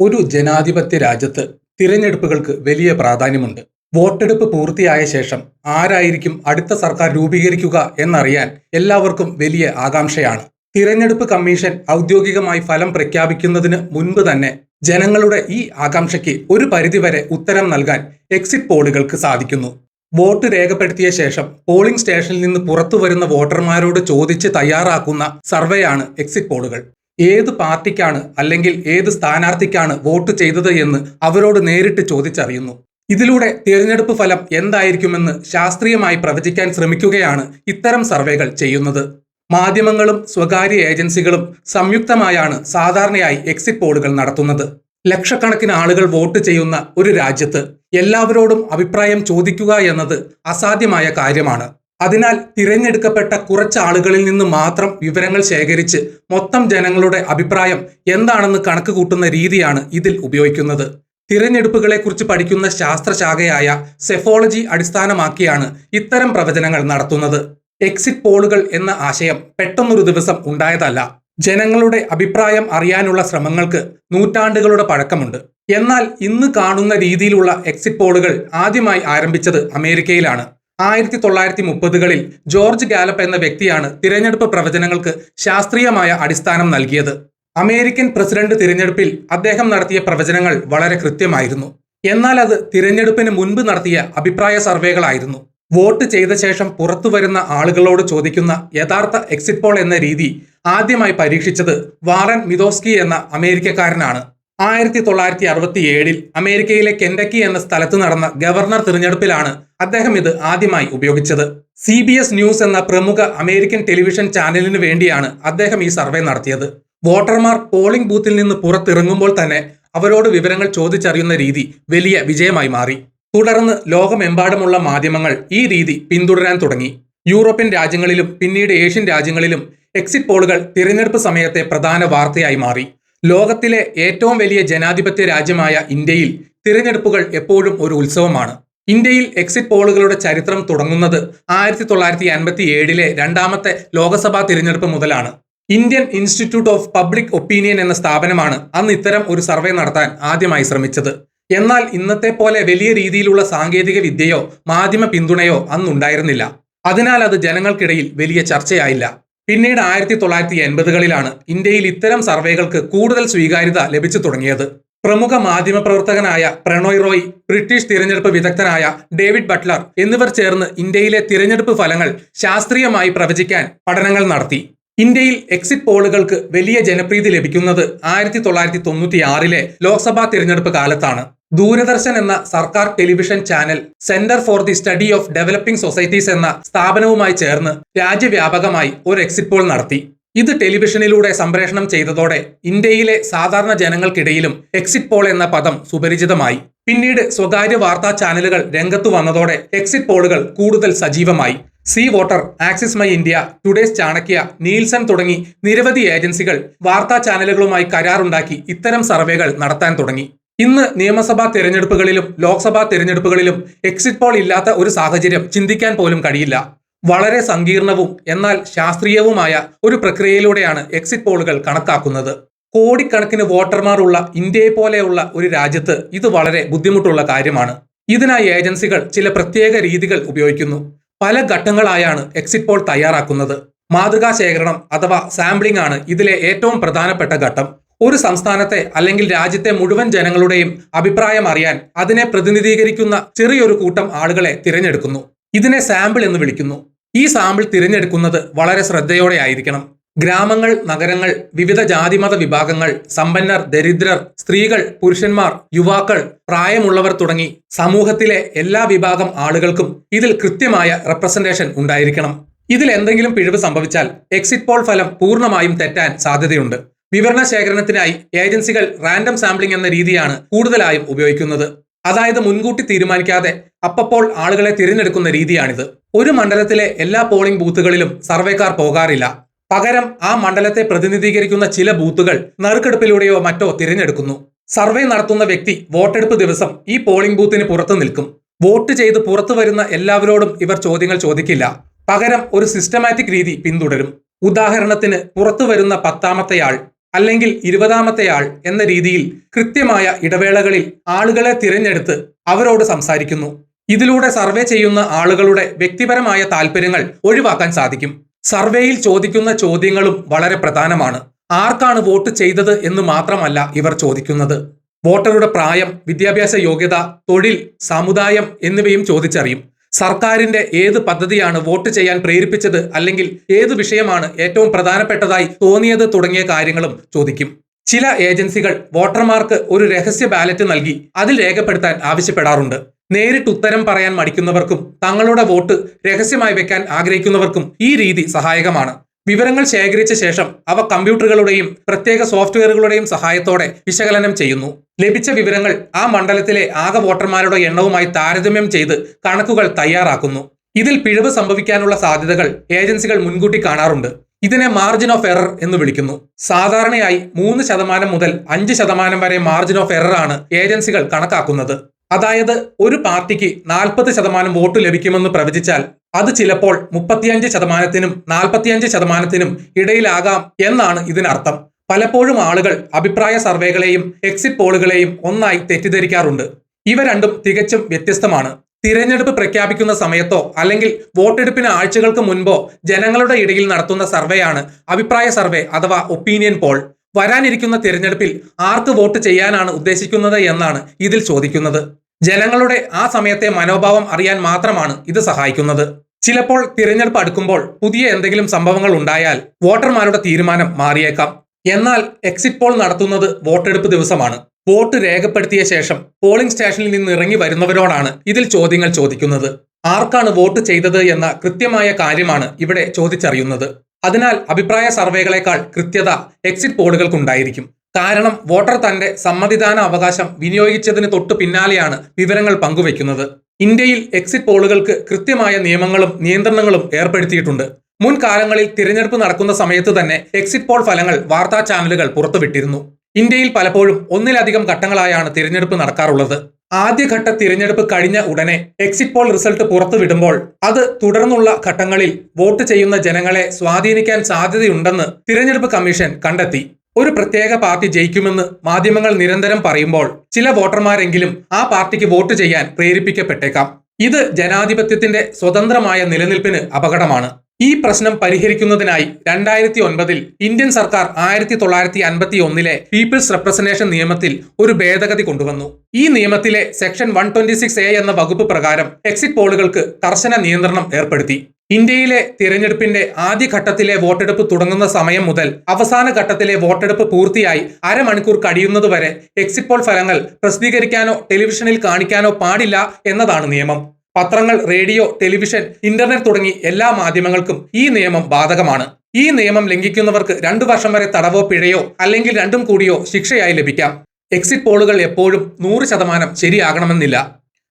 ഒരു ജനാധിപത്യ രാജ്യത്ത് തിരഞ്ഞെടുപ്പുകൾക്ക് വലിയ പ്രാധാന്യമുണ്ട്. വോട്ടെടുപ്പ് പൂർത്തിയായ ശേഷം ആരായിരിക്കും അടുത്ത സർക്കാർ രൂപീകരിക്കുക എന്നറിയാൻ എല്ലാവർക്കും വലിയ ആകാംക്ഷയാണ്. തിരഞ്ഞെടുപ്പ് കമ്മീഷൻ ഔദ്യോഗികമായി ഫലം പ്രഖ്യാപിക്കുന്നതിന് മുൻപ് തന്നെ ജനങ്ങളുടെ ഈ ആകാംക്ഷയ്ക്ക് ഒരു പരിധിവരെ ഉത്തരം നൽകാൻ എക്സിറ്റ് പോളുകൾക്ക് സാധിക്കുന്നു. വോട്ട് രേഖപ്പെടുത്തിയ ശേഷം പോളിംഗ് സ്റ്റേഷനിൽ നിന്ന് പുറത്തു വരുന്ന വോട്ടർമാരോട് ചോദിച്ച് തയ്യാറാക്കുന്ന സർവേയാണ് എക്സിറ്റ് പോളുകൾ. ഏത് പാർട്ടിക്കാണ് അല്ലെങ്കിൽ ഏത് സ്ഥാനാർത്ഥിക്കാണ് വോട്ട് ചെയ്തത് എന്ന് അവരോട് നേരിട്ട് ചോദിച്ചറിയുന്നു. ഇതിലൂടെ തിരഞ്ഞെടുപ്പ് ഫലം എന്തായിരിക്കുമെന്ന് ശാസ്ത്രീയമായി പ്രവചിക്കാൻ ശ്രമിക്കുകയാണ് ഇത്തരം സർവേകൾ ചെയ്യുന്നത്. മാധ്യമങ്ങളും സ്വകാര്യ ഏജൻസികളും സംയുക്തമായാണ് സാധാരണയായി എക്സിറ്റ് പോളുകൾ നടത്തുന്നത്. ലക്ഷക്കണക്കിന് ആളുകൾ വോട്ട് ചെയ്യുന്ന ഒരു രാജ്യത്ത് എല്ലാവരോടും അഭിപ്രായം ചോദിക്കുക എന്നത് അസാധ്യമായ കാര്യമാണ്. അതിനാൽ തിരഞ്ഞെടുക്കപ്പെട്ട കുറച്ച് ആളുകളിൽ നിന്ന് മാത്രം വിവരങ്ങൾ ശേഖരിച്ച് മൊത്തം ജനങ്ങളുടെ അഭിപ്രായം എന്താണെന്ന് കണക്ക് കൂട്ടുന്ന രീതിയാണ് ഇതിൽ ഉപയോഗിക്കുന്നത്. തിരഞ്ഞെടുപ്പുകളെക്കുറിച്ച് പഠിക്കുന്ന ശാസ്ത്രശാഖയായ സെഫോളജി അടിസ്ഥാനമാക്കിയാണ് ഇത്തരം പ്രവചനങ്ങൾ നടത്തുന്നത്. എക്സിറ്റ് പോളുകൾ എന്ന ആശയം പെട്ടെന്നൊരു ദിവസം ഉണ്ടായതല്ല. ജനങ്ങളുടെ അഭിപ്രായം അറിയാനുള്ള ശ്രമങ്ങൾക്ക് നൂറ്റാണ്ടുകളുടെ പഴക്കമുണ്ട്. എന്നാൽ ഇന്ന് കാണുന്ന രീതിയിലുള്ള എക്സിറ്റ് പോളുകൾ ആദ്യമായി ആരംഭിച്ചത് അമേരിക്കയിലാണ്. 1930കളിൽ ജോർജ് ഗാലപ്പ് എന്ന വ്യക്തിയാണ് തിരഞ്ഞെടുപ്പ് പ്രവചനങ്ങൾക്ക് ശാസ്ത്രീയമായ അടിസ്ഥാനം നൽകിയത്. അമേരിക്കൻ പ്രസിഡന്റ് തിരഞ്ഞെടുപ്പിൽ അദ്ദേഹം നടത്തിയ പ്രവചനങ്ങൾ വളരെ കൃത്യമായിരുന്നു. എന്നാൽ അത് തിരഞ്ഞെടുപ്പിന് മുൻപ് നടത്തിയ അഭിപ്രായ സർവേകളായിരുന്നു. വോട്ട് ചെയ്ത ശേഷം പുറത്തുവരുന്ന ആളുകളോട് ചോദിക്കുന്ന യഥാർത്ഥ എക്സിറ്റ് പോൾ എന്ന രീതി ആദ്യമായി പരീക്ഷിച്ചത് വാറൻ മിതോസ്കി എന്ന അമേരിക്കക്കാരനാണ്. 1967 അമേരിക്കയിലെ കെൻഡക്കി എന്ന സ്ഥലത്ത് നടന്ന ഗവർണർ തിരഞ്ഞെടുപ്പിലാണ് അദ്ദേഹം ഇത് ആദ്യമായി ഉപയോഗിച്ചത്. CBS ന്യൂസ് എന്ന പ്രമുഖ അമേരിക്കൻ ടെലിവിഷൻ ചാനലിന് വേണ്ടിയാണ് അദ്ദേഹം ഈ സർവേ നടത്തിയത്. വോട്ടർമാർ പോളിംഗ് ബൂത്തിൽ നിന്ന് പുറത്തിറങ്ങുമ്പോൾ തന്നെ അവരോട് വിവരങ്ങൾ ചോദിച്ചറിയുന്ന രീതി വലിയ വിജയമായി മാറി. തുടർന്ന് ലോകമെമ്പാടുമുള്ള മാധ്യമങ്ങൾ ഈ രീതി പിന്തുടരാൻ തുടങ്ങി. യൂറോപ്യൻ രാജ്യങ്ങളിലും പിന്നീട് ഏഷ്യൻ രാജ്യങ്ങളിലും എക്സിറ്റ് പോളുകൾ തിരഞ്ഞെടുപ്പ് സമയത്തെ പ്രധാന വാർത്തയായി മാറി. ലോകത്തിലെ ഏറ്റവും വലിയ ജനാധിപത്യ രാജ്യമായ ഇന്ത്യയിൽ തിരഞ്ഞെടുപ്പുകൾ എപ്പോഴും ഒരു ഉത്സവമാണ്. ഇന്ത്യയിൽ എക്സിറ്റ് പോളുകളുടെ ചരിത്രം തുടങ്ങുന്നത് 1957 രണ്ടാമത്തെ ലോക്സഭാ തിരഞ്ഞെടുപ്പ് മുതലാണ്. Indian institute of public opinion എന്ന സ്ഥാപനമാണ് അന്ന് ഇത്തരം ഒരു സർവേ നടത്താൻ ആദ്യമായി ശ്രമിച്ചത്. എന്നാൽ ഇന്നത്തെ പോലെ വലിയ രീതിയിലുള്ള സാങ്കേതിക വിദ്യയോ മാധ്യമ പിന്തുണയോ അന്നുണ്ടായിരുന്നില്ല. അതിനാൽ അത് ജനങ്ങൾക്കിടയിൽ വലിയ ചർച്ചയായില്ല. പിന്നീട് 1980കളിലാണ് ഇന്ത്യയിൽ ഇത്തരം സർവേകൾക്ക് കൂടുതൽ സ്വീകാര്യത ലഭിച്ചു തുടങ്ങിയത്. പ്രമുഖ മാധ്യമപ്രവർത്തകനായ പ്രണോയ് റോയ്, ബ്രിട്ടീഷ് തിരഞ്ഞെടുപ്പ് വിദഗ്ധനായ ഡേവിഡ് ബട്ട്ലർ എന്നിവർ ചേർന്ന് ഇന്ത്യയിലെ തിരഞ്ഞെടുപ്പ് ഫലങ്ങൾ ശാസ്ത്രീയമായി പ്രവചിക്കാൻ പഠനങ്ങൾ നടത്തി. ഇന്ത്യയിൽ എക്സിറ്റ് പോളുകൾക്ക് വലിയ ജനപ്രീതി ലഭിക്കുന്നത് 1996 ലോക്സഭാ തിരഞ്ഞെടുപ്പ് കാലത്താണ്. ദൂരദർശൻ എന്ന സർക്കാർ television channel centre for the study of developing societies എന്ന സ്ഥാപനവുമായി ചേർന്ന് രാജ്യവ്യാപകമായി ഒരു എക്സിറ്റ് പോൾ നടത്തി. ഇത് ടെലിവിഷനിലൂടെ സംപ്രേഷണം ചെയ്തതോടെ ഇന്ത്യയിലെ സാധാരണ ജനങ്ങൾക്കിടയിലും എക്സിറ്റ് പോൾ എന്ന പദം സുപരിചിതമായി. പിന്നീട് സ്വകാര്യ വാർത്താ ചാനലുകൾ രംഗത്തു വന്നതോടെ എക്സിറ്റ് പോളുകൾ കൂടുതൽ സജീവമായി. C voter, axis my India, today's Chanakya, Nielsen തുടങ്ങി നിരവധി ഏജൻസികൾ വാർത്താ ചാനലുകളുമായി കരാറുണ്ടാക്കി ഇത്തരം സർവേകൾ നടത്താൻ തുടങ്ങി. ഇന്ന് നിയമസഭാ തിരഞ്ഞെടുപ്പുകളിലും ലോക്സഭാ തിരഞ്ഞെടുപ്പുകളിലും എക്സിറ്റ് പോൾ ഇല്ലാത്ത ഒരു സാഹചര്യം ചിന്തിക്കാൻ പോലും കഴിയില്ല. വളരെ സങ്കീർണവും എന്നാൽ ശാസ്ത്രീയവുമായ ഒരു പ്രക്രിയയിലൂടെയാണ് എക്സിറ്റ് പോളുകൾ കണക്കാക്കുന്നത്. കോടിക്കണക്കിന് വോട്ടർമാർ ഉള്ള ഇന്ത്യയെ പോലെയുള്ള ഒരു രാജ്യത്ത് ഇത് വളരെ ബുദ്ധിമുട്ടുള്ള കാര്യമാണ്. ഇതിനായി ഏജൻസികൾ ചില പ്രത്യേക രീതികൾ ഉപയോഗിക്കുന്നു. പല ഘട്ടങ്ങളായാണ് എക്സിറ്റ് പോൾ തയ്യാറാക്കുന്നത്. മാതൃകാ ശേഖരണം അഥവാ സാമ്പിളിംഗ് ആണ് ഇതിലെ ഏറ്റവും പ്രധാനപ്പെട്ട ഘട്ടം. ഒരു സംസ്ഥാനത്തെ അല്ലെങ്കിൽ രാജ്യത്തെ മുഴുവൻ ജനങ്ങളുടെയും അഭിപ്രായം അറിയാൻ അതിനെ പ്രതിനിധീകരിക്കുന്ന ചെറിയൊരു കൂട്ടം ആളുകളെ തിരഞ്ഞെടുക്കുന്നു. ഇതിനെ സാമ്പിൾ എന്ന് വിളിക്കുന്നു. ഈ സാമ്പിൾ തിരഞ്ഞെടുക്കുന്നത് വളരെ ശ്രദ്ധയോടെ ആയിരിക്കണം. ഗ്രാമങ്ങൾ, നഗരങ്ങൾ, വിവിധ ജാതിമത വിഭാഗങ്ങൾ, സമ്പന്നർ, ദരിദ്രർ, സ്ത്രീകൾ, പുരുഷന്മാർ, യുവാക്കൾ, പ്രായമുള്ളവർ തുടങ്ങി സമൂഹത്തിലെ എല്ലാ വിഭാഗം ആളുകൾക്കും ഇതിൽ കൃത്യമായ റെപ്രസെന്റേഷൻ ഉണ്ടായിരിക്കണം. ഇതിൽ എന്തെങ്കിലും പിഴവ് സംഭവിച്ചാൽ എക്സിറ്റ് പോൾ ഫലം പൂർണ്ണമായും തെറ്റാൻ സാധ്യതയുണ്ട്. വിവരണ ശേഖരണത്തിനായി ഏജൻസികൾ റാൻഡം സാമ്പിളിംഗ് എന്ന രീതിയാണ് കൂടുതലായും ഉപയോഗിക്കുന്നത്. അതായത് മുൻകൂട്ടി തീരുമാനിക്കാതെ അപ്പപ്പോൾ ആളുകളെ തിരഞ്ഞെടുക്കുന്ന രീതിയാണിത്. ഒരു മണ്ഡലത്തിലെ എല്ലാ പോളിംഗ് ബൂത്തുകളിലും സർവേക്കാർ പോകാറില്ല. പകരം ആ മണ്ഡലത്തെ പ്രതിനിധീകരിക്കുന്ന ചില ബൂത്തുകൾ നറുക്കെടുപ്പിലൂടെയോ മറ്റോ തിരഞ്ഞെടുക്കുന്നു. സർവേ നടത്തുന്ന വ്യക്തി വോട്ടെടുപ്പ് ദിവസം ഈ പോളിംഗ് ബൂത്തിന് പുറത്തു നിൽക്കും. വോട്ട് ചെയ്ത് പുറത്തു വരുന്ന എല്ലാവരോടും ഇവർ ചോദ്യങ്ങൾ ചോദിക്കില്ല. പകരം ഒരു സിസ്റ്റമാറ്റിക് രീതി പിന്തുടരും. ഉദാഹരണത്തിന് പുറത്തു വരുന്ന 10ാമത്തെയാൾ അല്ലെങ്കിൽ 20ാമത്തെയാൾ എന്ന രീതിയിൽ കൃത്യമായ ഇടവേളകളിൽ ആളുകളെ തിരഞ്ഞെടുത്ത് അവരോട് സംസാരിക്കുന്നു. ഇതിലൂടെ സർവേ ചെയ്യുന്ന ആളുകളുടെ വ്യക്തിപരമായ താല്പര്യങ്ങൾ ഒഴിവാക്കാൻ സാധിക്കും. സർവേയിൽ ചോദിക്കുന്ന ചോദ്യങ്ങളും വളരെ പ്രധാനമാണ്. ആർക്കാണ് വോട്ട് ചെയ്തത് എന്ന് മാത്രമല്ല ഇവർ ചോദിക്കുന്നത്. വോട്ടറുടെ പ്രായം, വിദ്യാഭ്യാസ യോഗ്യത, തൊഴിൽ, സമുദായം എന്നിവയും ചോദിച്ചറിയും. സർക്കാരിന്റെ ഏത് പദ്ധതിയാണ് വോട്ട് ചെയ്യാൻ പ്രേരിപ്പിച്ചത്, അല്ലെങ്കിൽ ഏത് വിഷയമാണ് ഏറ്റവും പ്രധാനപ്പെട്ടതായി തോന്നിയത് തുടങ്ങിയ കാര്യങ്ങളും ചോദിക്കും. ചില ഏജൻസികൾ വോട്ടർമാർക്ക് ഒരു രഹസ്യ ബാലറ്റ് നൽകി അതിൽ രേഖപ്പെടുത്താൻ ആവശ്യപ്പെടാറുണ്ട്. നേരിട്ട് ഉത്തരം പറയാൻ മടിക്കുന്നവർക്കും തങ്ങളുടെ വോട്ട് രഹസ്യമായി വെക്കാൻ ആഗ്രഹിക്കുന്നവർക്കും ഈ രീതി സഹായകമാണ്. വിവരങ്ങൾ ശേഖരിച്ച ശേഷം അവ കമ്പ്യൂട്ടറുകളുടെയും പ്രത്യേക സോഫ്റ്റ്വെയറുകളുടെയും സഹായത്തോടെ വിശകലനം ചെയ്യുന്നു. ലഭിച്ച വിവരങ്ങൾ ആ മണ്ഡലത്തിലെ ആകെ വോട്ടർമാരുടെ എണ്ണവുമായി താരതമ്യം ചെയ്ത് കണക്കുകൾ തയ്യാറാക്കുന്നു. ഇതിൽ പിഴവ് സംഭവിക്കാനുള്ള സാധ്യതകൾ ഏജൻസികൾ മുൻകൂട്ടി കാണാറുണ്ട്. ഇതിനെ മാർജിൻ ഓഫ് എറർ എന്ന് വിളിക്കുന്നു. സാധാരണയായി 3% മുതൽ 5% വരെ മാർജിൻ ഓഫ് എറർ ആണ് ഏജൻസികൾ കണക്കാക്കുന്നത്. അതായത് ഒരു പാർട്ടിക്ക് 40% വോട്ട് ലഭിക്കുമെന്ന് പ്രവചിച്ചാൽ അത് ചിലപ്പോൾ 35%-നും 45%-നും ഇടയിലാകാം എന്നാണ് ഇതിനർത്ഥം. പലപ്പോഴും ആളുകൾ അഭിപ്രായ സർവേകളെയും എക്സിറ്റ് പോളുകളെയും ഒന്നായി തെറ്റിദ്ധരിക്കാറുണ്ട്. ഇവ രണ്ടും തികച്ചും വ്യത്യസ്തമാണ്. തിരഞ്ഞെടുപ്പ് പ്രഖ്യാപിക്കുന്ന സമയത്തോ അല്ലെങ്കിൽ വോട്ടെടുപ്പിന് ആഴ്ചകൾക്ക് മുൻപോ ജനങ്ങളുടെ ഇടയിൽ നടത്തുന്ന സർവേയാണ് അഭിപ്രായ സർവേ അഥവാ ഒപ്പീനിയൻ പോൾ. വരാനിരിക്കുന്ന തിരഞ്ഞെടുപ്പിൽ ആർക്ക് വോട്ട് ചെയ്യാനാണ് ഉദ്ദേശിക്കുന്നത് എന്നാണ് ഇതിൽ ചോദിക്കുന്നത്. ജനങ്ങളുടെ ആ സമയത്തെ മനോഭാവം അറിയാൻ മാത്രമാണ് ഇത് സഹായിക്കുന്നത്. ചിലപ്പോൾ തിരഞ്ഞെടുപ്പ് അടുക്കുമ്പോൾ പുതിയ എന്തെങ്കിലും സംഭവങ്ങൾ ഉണ്ടായാൽ വോട്ടർമാരുടെ തീരുമാനം മാറിയേക്കാം. എന്നാൽ എക്സിറ്റ് പോൾ നടത്തുന്നത് വോട്ടെടുപ്പ് ദിവസമാണ്. വോട്ട് രേഖപ്പെടുത്തിയ ശേഷം പോളിംഗ് സ്റ്റേഷനിൽ നിന്ന് ഇറങ്ങി വരുന്നവരോടാണ് ഇതിൽ ചോദ്യങ്ങൾ ചോദിക്കുന്നത്. ആർക്കാണ് വോട്ട് ചെയ്തത് എന്ന കൃത്യമായ കാര്യമാണ് ഇവിടെ ചോദിച്ചറിയുന്നത്. അതിനാൽ അഭിപ്രായ സർവേകളെക്കാൾ കൃത്യത എക്സിറ്റ് പോളുകൾക്കുണ്ടായിരിക്കും. കാരണം വോട്ടർ തന്റെ സമ്മതിദാന അവകാശം വിനിയോഗിച്ചതിന് തൊട്ടു പിന്നാലെയാണ് വിവരങ്ങൾ പങ്കുവെക്കുന്നത്. ഇന്ത്യയിൽ എക്സിറ്റ് പോളുകൾക്ക് കൃത്യമായ നിയമങ്ങളും നിയന്ത്രണങ്ങളും ഏർപ്പെടുത്തിയിട്ടുണ്ട്. മുൻകാലങ്ങളിൽ തിരഞ്ഞെടുപ്പ് നടക്കുന്ന സമയത്ത് തന്നെ എക്സിറ്റ് പോൾ ഫലങ്ങൾ വാർത്താ ചാനലുകൾ പുറത്തുവിട്ടിരുന്നു. ഇന്ത്യയിൽ പലപ്പോഴും ഒന്നിലധികം ഘട്ടങ്ങളായാണ് തിരഞ്ഞെടുപ്പ് നടക്കാറുള്ളത്. ആദ്യഘട്ട തിരഞ്ഞെടുപ്പ് കഴിഞ്ഞ ഉടനെ എക്സിറ്റ് പോൾ റിസൾട്ട് പുറത്തുവിടുമ്പോൾ അത് തുടർന്നുള്ള ഘട്ടങ്ങളിൽ വോട്ട് ചെയ്യുന്ന ജനങ്ങളെ സ്വാധീനിക്കാൻ സാധ്യതയുണ്ടെന്ന് തിരഞ്ഞെടുപ്പ് കമ്മീഷൻ കണ്ടെത്തി. ഒരു പ്രത്യേക പാർട്ടി ജയിക്കുമെന്ന് മാധ്യമങ്ങൾ നിരന്തരം പറയുമ്പോൾ ചില വോട്ടർമാരെങ്കിലും ആ പാർട്ടിക്ക് വോട്ട് ചെയ്യാൻ പ്രേരിപ്പിക്കപ്പെട്ടേക്കാം. ഇത് ജനാധിപത്യത്തിന്റെ സ്വതന്ത്രമായ നിലനിൽപ്പിന് അപകടമാണ്. ഈ പ്രശ്നം പരിഹരിക്കുന്നതിനായി 2009 ഇന്ത്യൻ സർക്കാർ 1951 പീപ്പിൾസ് റെപ്രസന്റേഷൻ നിയമത്തിൽ ഒരു ഭേദഗതി കൊണ്ടുവന്നു. ഈ നിയമത്തിലെ സെക്ഷൻ 126A എന്ന വകുപ്പ് പ്രകാരം എക്സിറ്റ് പോളുകൾക്ക് കർശന നിയന്ത്രണം ഏർപ്പെടുത്തി. ഇന്ത്യയിലെ തിരഞ്ഞെടുപ്പിന്റെ ആദ്യഘട്ടത്തിലെ വോട്ടെടുപ്പ് തുടങ്ങുന്ന സമയം മുതൽ അവസാന ഘട്ടത്തിലെ വോട്ടെടുപ്പ് പൂർത്തിയായി അരമണിക്കൂർ കഴിയുന്നതുവരെ എക്സിറ്റ് പോൾ ഫലങ്ങൾ പ്രസിദ്ധീകരിക്കാനോ ടെലിവിഷനിൽ കാണിക്കാനോ പാടില്ല എന്നതാണ് നിയമം. പത്രങ്ങൾ, റേഡിയോ, ടെലിവിഷൻ, ഇന്റർനെറ്റ് തുടങ്ങി എല്ലാ മാധ്യമങ്ങൾക്കും ഈ നിയമം ബാധകമാണ്. ഈ നിയമം ലംഘിക്കുന്നവർക്ക് 2 വർഷം വരെ തടവോ പിഴയോ അല്ലെങ്കിൽ രണ്ടും കൂടിയോ ശിക്ഷയായി ലഭിക്കാം. എക്സിറ്റ് പോളുകൾ എപ്പോഴും 100% ശരിയാകണമെന്നില്ല.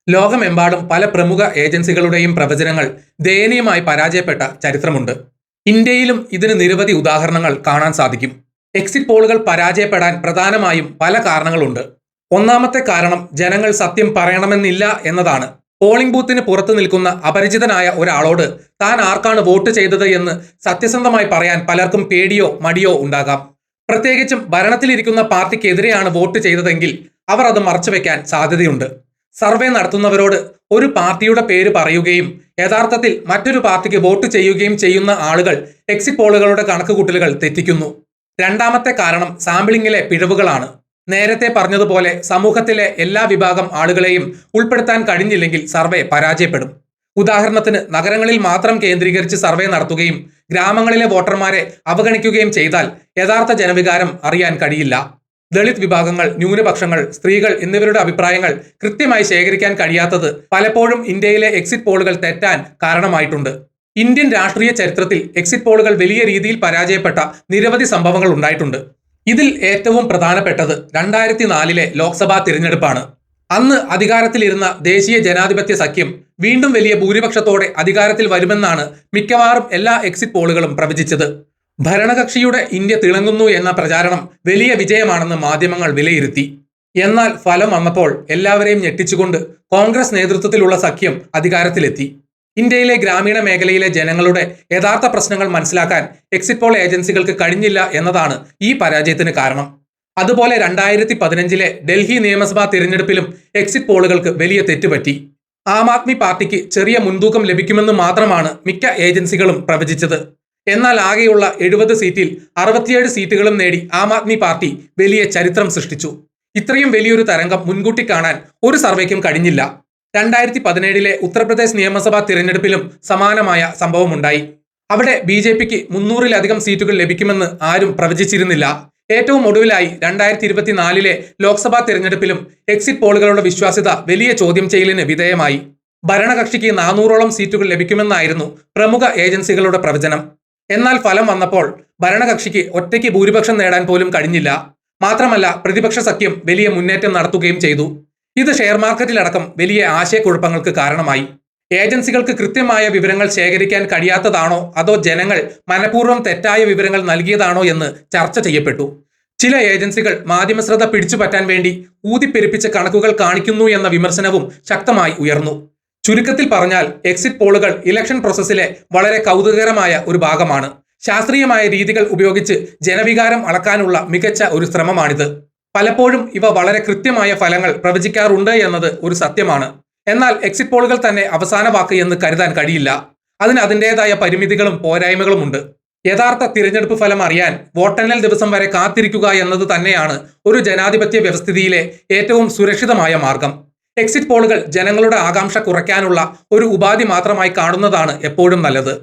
ലോകമെമ്പാടും പല പ്രമുഖ ഏജൻസികളുടെയും പ്രവചനങ്ങൾ ദയനീയമായി പരാജയപ്പെട്ട ചരിത്രമുണ്ട്. ഇന്ത്യയിലും ഇതിന് നിരവധി ഉദാഹരണങ്ങൾ കാണാൻ സാധിക്കും. എക്സിറ്റ് പോളുകൾ പരാജയപ്പെടാൻ പ്രധാനമായും പല കാരണങ്ങളുണ്ട്. ഒന്നാമത്തെ കാരണം ജനങ്ങൾ സത്യം പറയണമെന്നില്ല എന്നതാണ്. പോളിംഗ് ബൂത്തിന് പുറത്തു നിൽക്കുന്ന അപരിചിതനായ ഒരാളോട് താൻ ആർക്കാണ് വോട്ട് ചെയ്തത് എന്ന് സത്യസന്ധമായി പറയാൻ പലർക്കും പേടിയോ മടിയോ ഉണ്ടാകാം. പ്രത്യേകിച്ചും ഭരണത്തിലിരിക്കുന്ന പാർട്ടിക്കെതിരെയാണ് വോട്ട് ചെയ്തതെങ്കിൽ അവർ അത് മറച്ചുവെക്കാൻ സാധ്യതയുണ്ട്. സർവേ നടത്തുന്നവരോട് ഒരു പാർട്ടിയുടെ പേര് പറയുകയും യഥാർത്ഥത്തിൽ മറ്റൊരു പാർട്ടിക്ക് വോട്ട് ചെയ്യുകയും ചെയ്യുന്ന ആളുകൾ എക്സിറ്റ് പോളുകളുടെ കണക്കുകൂട്ടലുകൾ തെറ്റിക്കുന്നു. രണ്ടാമത്തെ കാരണം സാമ്പിളിങ്ങിലെ പിഴവുകളാണ്. നേരത്തെ പറഞ്ഞതുപോലെ സമൂഹത്തിലെ എല്ലാ വിഭാഗം ആളുകളെയും ഉൾപ്പെടുത്താൻ കഴിഞ്ഞില്ലെങ്കിൽ സർവേ പരാജയപ്പെടും. ഉദാഹരണത്തിന് നഗരങ്ങളിൽ മാത്രം കേന്ദ്രീകരിച്ച് സർവേ നടത്തുകയും ഗ്രാമങ്ങളിലെ വോട്ടർമാരെ അവഗണിക്കുകയും ചെയ്താൽ യഥാർത്ഥ ജനവികാരം അറിയാൻ കഴിയില്ല. ദളിത് വിഭാഗങ്ങൾ, ന്യൂനപക്ഷങ്ങൾ, സ്ത്രീകൾ എന്നിവരുടെ അഭിപ്രായങ്ങൾ കൃത്യമായി ശേഖരിക്കാൻ കഴിയാത്തത് പലപ്പോഴും ഇന്ത്യയിലെ എക്സിറ്റ് പോളുകൾ തെറ്റാൻ കാരണമായിട്ടുണ്ട്. ഇന്ത്യൻ രാഷ്ട്രീയ ചരിത്രത്തിൽ എക്സിറ്റ് പോളുകൾ വലിയ രീതിയിൽ പരാജയപ്പെട്ട നിരവധി സംഭവങ്ങൾ ഉണ്ടായിട്ടുണ്ട്. ഇതിൽ ഏറ്റവും പ്രധാനപ്പെട്ടത് 2004 ലോക്സഭാ തിരഞ്ഞെടുപ്പാണ്. അന്ന് അധികാരത്തിലിരുന്ന ദേശീയ ജനാധിപത്യ സഖ്യം വീണ്ടും വലിയ ഭൂരിപക്ഷത്തോടെ അധികാരത്തിൽ വരുമെന്നാണ് മിക്കവാറും എല്ലാ എക്സിറ്റ് പോളുകളും പ്രവചിച്ചത്. ഭരണകക്ഷിയുടെ ഇന്ത്യ തിളങ്ങുന്നു എന്ന പ്രചാരണം വലിയ വിജയമാണെന്ന് മാധ്യമങ്ങൾ വിലയിരുത്തി. എന്നാൽ ഫലം വന്നപ്പോൾ എല്ലാവരെയും ഞെട്ടിച്ചുകൊണ്ട് കോൺഗ്രസ് നേതൃത്വത്തിലുള്ള സഖ്യം അധികാരത്തിലെത്തി. ഇന്ത്യയിലെ ഗ്രാമീണ മേഖലയിലെ ജനങ്ങളുടെ യഥാർത്ഥ പ്രശ്നങ്ങൾ മനസ്സിലാക്കാൻ എക്സിറ്റ് പോൾ ഏജൻസികൾക്ക് കഴിഞ്ഞില്ല എന്നതാണ് ഈ പരാജയത്തിന് കാരണം. അതുപോലെ 2015 ഡൽഹി നിയമസഭാ തിരഞ്ഞെടുപ്പിലും എക്സിറ്റ് പോളുകൾക്ക് വലിയ തെറ്റുപറ്റി. ആം ആദ്മി പാർട്ടിക്ക് ചെറിയ മുൻതൂക്കം ലഭിക്കുമെന്ന് മാത്രമാണ് മിക്ക ഏജൻസികളും പ്രവചിച്ചത്. എന്നാൽ ആകെയുള്ള 70 സീറ്റിൽ 67 സീറ്റുകളും നേടി ആം ആദ്മി പാർട്ടി വലിയ ചരിത്രം സൃഷ്ടിച്ചു. ഇത്രയും വലിയൊരു തരംഗം മുൻകൂട്ടി കാണാൻ ഒരു സർവേക്കും കഴിഞ്ഞില്ല. 2017 ഉത്തർപ്രദേശ് നിയമസഭാ തിരഞ്ഞെടുപ്പിലും സമാനമായ സംഭവമുണ്ടായി. അവിടെ BJPക്ക് 300-ലധികം സീറ്റുകൾ ലഭിക്കുമെന്ന് ആരും പ്രവചിച്ചിരുന്നില്ല. ഏറ്റവും ഒടുവിലായി 2024 ലോക്സഭാ തിരഞ്ഞെടുപ്പിലും എക്സിറ്റ് പോളുകളുടെ വിശ്വാസ്യത വലിയ ചോദ്യം ചെയ്യലിന് വിധേയമായി. ഭരണകക്ഷിക്ക് 400ഓളം സീറ്റുകൾ ലഭിക്കുമെന്നായിരുന്നു പ്രമുഖ ഏജൻസികളുടെ പ്രവചനം. എന്നാൽ ഫലം വന്നപ്പോൾ ഭരണകക്ഷിക്ക് ഒറ്റയ്ക്ക് ഭൂരിപക്ഷം നേടാൻ പോലും കഴിഞ്ഞില്ല. മാത്രമല്ല, പ്രതിപക്ഷ സഖ്യം വലിയ മുന്നേറ്റം നടത്തുകയും ചെയ്തു. ഇത് ഷെയർ മാർക്കറ്റിലടക്കം വലിയ ആശയക്കുഴപ്പങ്ങൾക്ക് കാരണമായി. ഏജൻസികൾക്ക് കൃത്യമായ വിവരങ്ങൾ ശേഖരിക്കാൻ കഴിയാത്തതാണോ അതോ ജനങ്ങൾ മനഃപൂർവ്വം തെറ്റായ വിവരങ്ങൾ നൽകിയതാണോ എന്ന് ചർച്ച ചെയ്യപ്പെട്ടു. ചില ഏജൻസികൾ മാധ്യമശ്രദ്ധ പിടിച്ചുപറ്റാൻ വേണ്ടി ഊതിപ്പെരുപ്പിച്ച കണക്കുകൾ കാണിക്കുന്നു എന്ന വിമർശനവും ശക്തമായി ഉയർന്നു. ചുരുക്കത്തിൽ പറഞ്ഞാൽ എക്സിറ്റ് പോളുകൾ ഇലക്ഷൻ പ്രോസസ്സിലെ വളരെ കൗതുകകരമായ ഒരു ഭാഗമാണ്. ശാസ്ത്രീയമായ രീതികൾ ഉപയോഗിച്ച് ജനവികാരം അളക്കാനുള്ള മികച്ച ഒരു ശ്രമമാണിത്. പലപ്പോഴും ഇവ വളരെ കൃത്യമായ ഫലങ്ങൾ പ്രവചിക്കാറുണ്ട് എന്നത് ഒരു സത്യമാണ്. എന്നാൽ എക്സിറ്റ് പോളുകൾ തന്നെ അവസാന വാക്ക് എന്ന് കരുതാൻ കഴിയില്ല. അതിന് അതിൻ്റെതായ പരിമിതികളും പോരായ്മകളുമുണ്ട്. യഥാർത്ഥ തിരഞ്ഞെടുപ്പ് ഫലം അറിയാൻ വോട്ടെണ്ണൽ ദിവസം വരെ കാത്തിരിക്കുക എന്നത് തന്നെയാണ് ഒരു ജനാധിപത്യ വ്യവസ്ഥിതിയിലെ ഏറ്റവും സുരക്ഷിതമായ മാർഗം. എക്സിറ്റ് പോളുകൾ ജനങ്ങളുടെ ആകാംക്ഷ കുറയ്ക്കാനുള്ള ഒരു ഉപാധി മാത്രമായി കാണുന്നതാണ് എപ്പോഴും നല്ലത്.